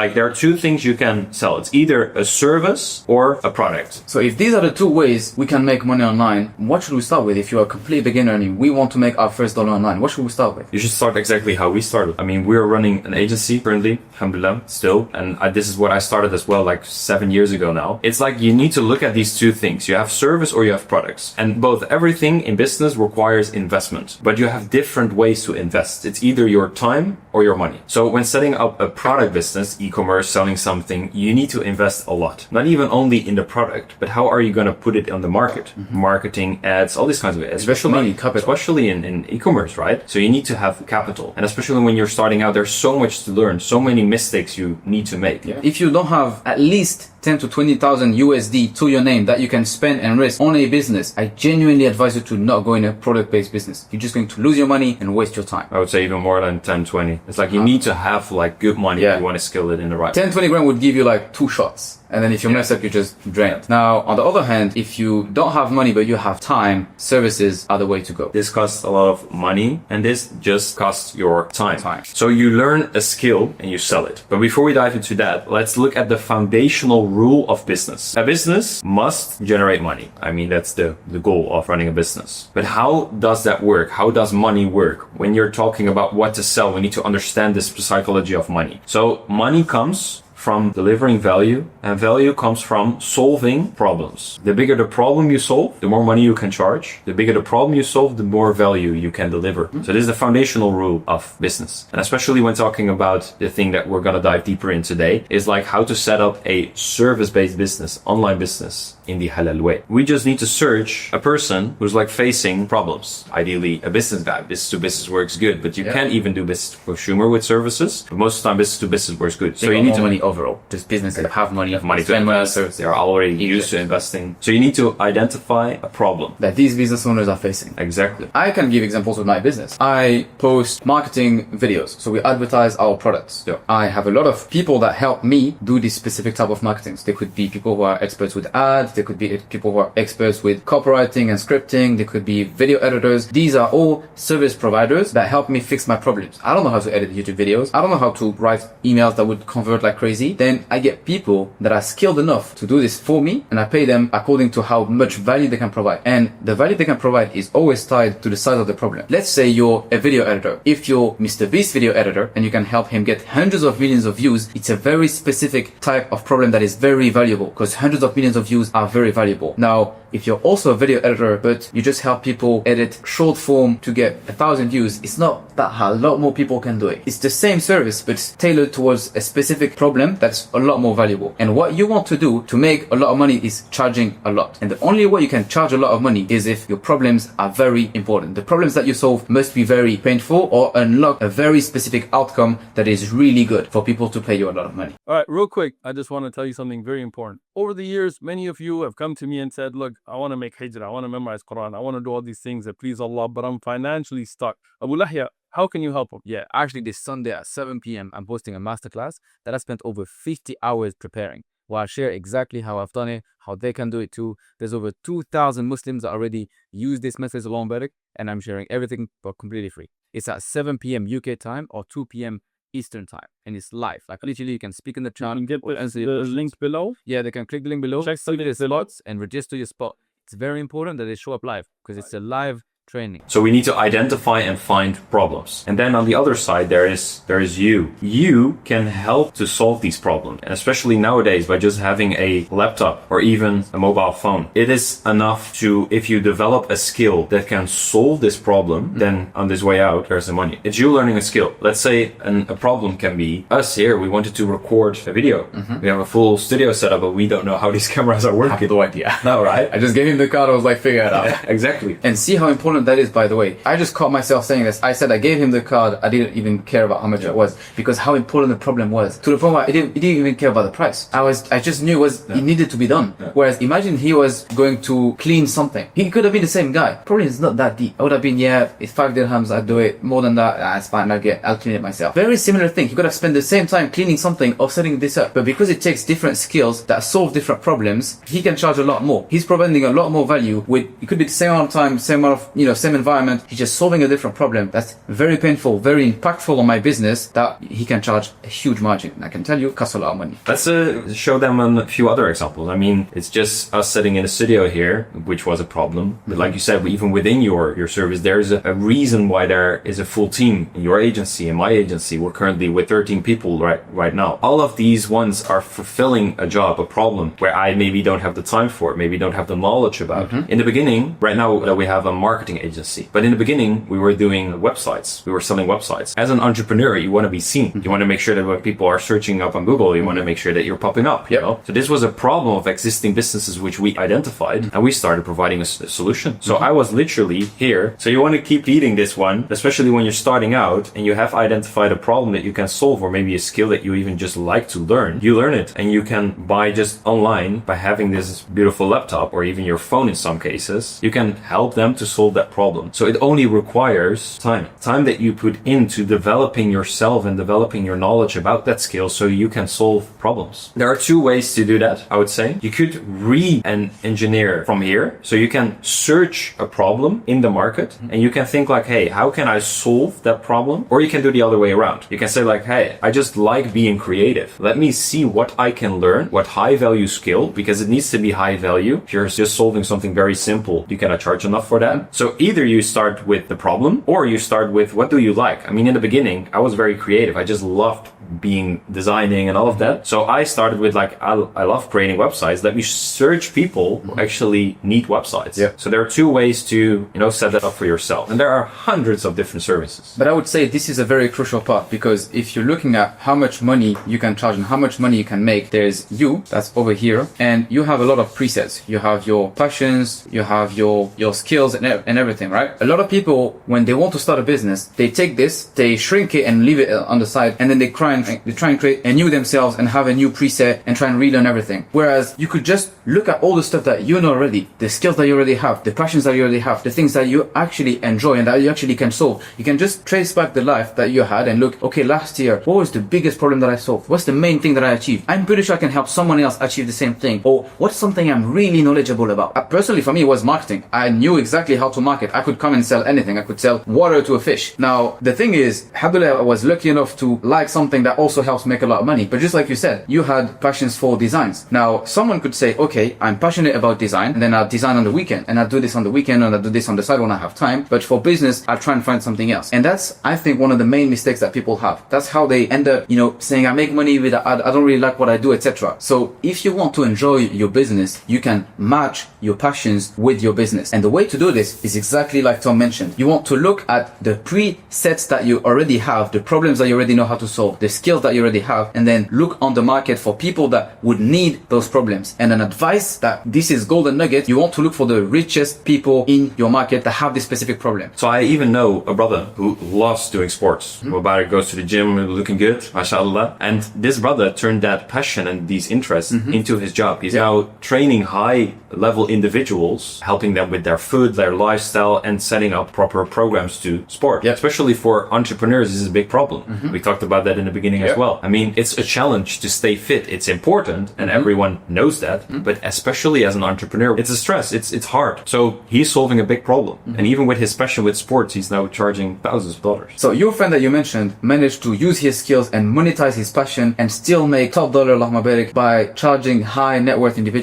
Like there are two things you can sell. It's either a service or a product. So if these are the two ways we can make money online, what should we start with? If you're a complete beginner and we want to make our first dollar online, what should we start with? You should start exactly how we started. I mean, we're running an agency currently, alhamdulillah, still. And this is what I started as well, like 7 years ago now. It's like you need to look at these two things. You have service or you have products. And both, everything in business requires investment. But you have different ways to invest. It's either your time or your money. So when setting up a product business, e-commerce, selling something, you need to invest a lot. Not even only in the product, but how are you going to put it on the market? Marketing, ads, all these kinds of it. Especially in e-commerce, right? So you need to have capital. And especially when you're starting out, there's so much to learn, so many mistakes you need to make. Yeah. If you don't have at least 10 to 20,000 USD to your name that you can spend and risk on a business, I genuinely advise you to not go in a product-based business. You're just going to lose your money and waste your time. I would say even more than 10, 20. It's like you need to have like good money if you want to skill it in the right way. 10, 20 grand would give you like 2 shots. And then if you mess up, you just drain it. Now, on the other hand, if you don't have money, but you have time, services are the way to go. This costs a lot of money and this just costs your time. So you learn a skill and you sell it. But before we dive into that, let's look at the foundational rule of business. A business must generate money. I mean, that's the goal of running a business. But how does that work? How does money work? When you're talking about what to sell, we need to understand this psychology of money. So money comes from delivering value, and value comes from solving problems. The bigger the problem you solve, the more money you can charge. The bigger the problem you solve, the more value you can deliver. So this is the foundational rule of business. And especially when talking about the thing that we're gonna dive deeper in today, is like how to set up a service-based business, online business in the halal way. We just need to search a person who's like facing problems. Ideally, a business guy. Business to business works good, but you can't even do business to consumer with services. But most of the time, business to business works good. So you need to money overall. Just businesses have money to invest. They're already used to investing. So you need to identify a problem that these business owners are facing. Exactly. I can give examples of my business. I post marketing videos. So we advertise our products. Yeah. I have a lot of people that help me do this specific type of marketing. So they could be people who are experts with ads. They could be people who are experts with copywriting and scripting. They could be video editors. These are all service providers that help me fix my problems. I don't know how to edit YouTube videos. I don't know how to write emails that would convert like crazy. Then I get people that are skilled enough to do this for me, and I pay them according to how much value they can provide. And the value they can provide is always tied to the size of the problem. Let's say you're a video editor. If you're Mr. Beast video editor and you can help him get hundreds of millions of views, it's a very specific type of problem that is very valuable, because hundreds of millions of views are very valuable. Now, if you're also a video editor, but you just help people edit short form to get 1,000 views, it's not that hard. A lot more people can do it. It's the same service, but it's tailored towards a specific problem that's a lot more valuable. And what you want to do to make a lot of money is charging a lot. And the only way you can charge a lot of money is if your problems are very important. The problems that you solve must be very painful or unlock a very specific outcome that is really good for people to pay you a lot of money. All right, real quick, I just want to tell you something very important. Over the years, many of you have come to me and said, look, I want to make hijrah, I want to memorize Quran, I want to do all these things that please Allah, but I'm financially stuck. Abu Lahya, how can you help them? Yeah, actually this Sunday at 7 p.m. I'm posting a masterclass that I spent over 50 hours preparing, where I share exactly how I've done it, how they can do it too. There's over 2,000 Muslims that already use this method along Barak, and I'm sharing everything but completely free. It's at 7 p.m. UK time or 2 p.m. Eastern time, and it's live. Like literally, you can speak in the chat. You can get the link below. Yeah, they can click the link below, check the slots, and register your spot. It's very important that they show up live because it's a live training. So we need to identify and find problems. And then on the other side, there is you. You can help to solve these problems. And especially nowadays, by just having a laptop or even a mobile phone, it is enough to, if you develop a skill that can solve this problem, then on this way out, there's the money. It's you learning a skill. Let's say a problem can be us here. We wanted to record a video. We have a full studio setup, but we don't know how these cameras are working. I have no idea. No, right? I just gave him the card. I was like, figure it out. Yeah, exactly. And see how important that is, by the way. I just caught myself saying this. I said I gave him the card. I didn't even care about how much it was, because how important the problem was, to the point where I didn't even care about the price. I just knew it needed to be done. Whereas imagine he was going to clean something. He could have been the same guy. Probably it's not that deep. I would have been, yeah, it's 5 dirhams, I'd do it. More than that, it's fine, I'll clean it myself. Very similar thing. He could have spent the same time cleaning something or setting this up. But because it takes different skills that solve different problems, he can charge a lot more. He's providing a lot more value with, it could be the same amount of time, same amount of, same environment. He's just solving a different problem. That's very painful, very impactful on my business that he can charge a huge margin. And I can tell you, costs a lot of money. Let's show them a few other examples. I mean, it's just us sitting in a studio here, which was a problem. But like you said, even within your service, there's a reason why there is a full team in your agency and my agency. We're currently with 13 people right now. All of these ones are fulfilling a job, a problem where I maybe don't have the time for it, maybe don't have the knowledge about. In the beginning, right now we have a marketing agency, but in the beginning we were doing websites. We were selling websites. As an entrepreneur, you want to be seen. You want to make sure that when people are searching up on Google, you want to make sure that you're popping up. You know? So this was a problem of existing businesses which we identified, and we started providing a solution. So I was literally here. So you want to keep feeding this one, especially when you're starting out and you have identified a problem that you can solve, or maybe a skill that you even just like to learn. You learn it, and you can buy just online by having this beautiful laptop or even your phone in some cases. You can help them to solve that problem. So it only requires time that you put into developing yourself and developing your knowledge about that skill so you can solve problems. There are two ways to do that, I would say. You could re-engineer from here. So you can search a problem in the market and you can think like, hey, how can I solve that problem? Or you can do the other way around. You can say like, hey, I just like being creative. Let me see what I can learn, what high value skill, because it needs to be high value. If you're just solving something very simple, you cannot charge enough for that. So either you start with the problem or you start with what do you like? I mean, in the beginning, I was very creative. I just loved designing and all of that. So I started with like, I love creating websites. Let me search people who actually need websites. Yeah. So there are two ways to, set that up for yourself. And there are hundreds of different services. But I would say this is a very crucial part, because if you're looking at how much money you can charge and how much money you can make, there's you, that's over here, and you have a lot of presets. You have your passions, you have your skills and everything, right? A lot of people, when they want to start a business, they take this, they shrink it and leave it on the side, and then they try and create a new themselves and have a new preset and try and relearn everything. Whereas you could just look at all the stuff that you know already, the skills that you already have, the passions that you already have, the things that you actually enjoy and that you actually can solve. You can just trace back the life that you had and look, okay, last year, what was the biggest problem that I solved? What's the main thing that I achieved? I'm pretty sure I can help someone else achieve the same thing. Or what's something I'm really knowledgeable about? Personally, for me, it was marketing. I knew exactly how to market. I could come and sell anything. I could sell water to a fish. Now, the thing is, alhamdulillah, I was lucky enough to like something that also helps make a lot of money. But just like you said, you had passions for designs. Now, someone could say, okay, I'm passionate about design, and then I'll design on the weekend, and I'll do this on the weekend, and I'll do this on the side when I have time. But for business, I'll try and find something else. And that's, I think, one of the main mistakes that people have. That's how they end up, saying, I make money with, I don't really like what I do, etc. So if you want to enjoy your business, you can match your passions with your business. And the way to do this is exactly like Tom mentioned. You want to look at the presets that you already have, the problems that you already know how to solve, the skills that you already have, and then look on the market for people that would need those problems. And an advice that this is golden nugget, you want to look for the richest people in your market that have this specific problem. So I even know a brother who loves doing sports. Mubarak goes to the gym looking good, mashallah. And this brother turned that passion and these interests into his job. He's now training high level individuals, helping them with their food, their lifestyle, and setting up proper programs to sport. Especially for entrepreneurs, this is a big problem. We talked about that in the beginning as well. I mean, it's a challenge to stay fit. It's important, and everyone knows that. But especially as an entrepreneur, it's a stress. It's hard. So he's solving a big problem. And even with his passion with sports, he's now charging thousands of dollars. So your friend that you mentioned managed to use his skills and monetize his passion and still make top dollar, Allahumma barik, by charging high net worth individuals.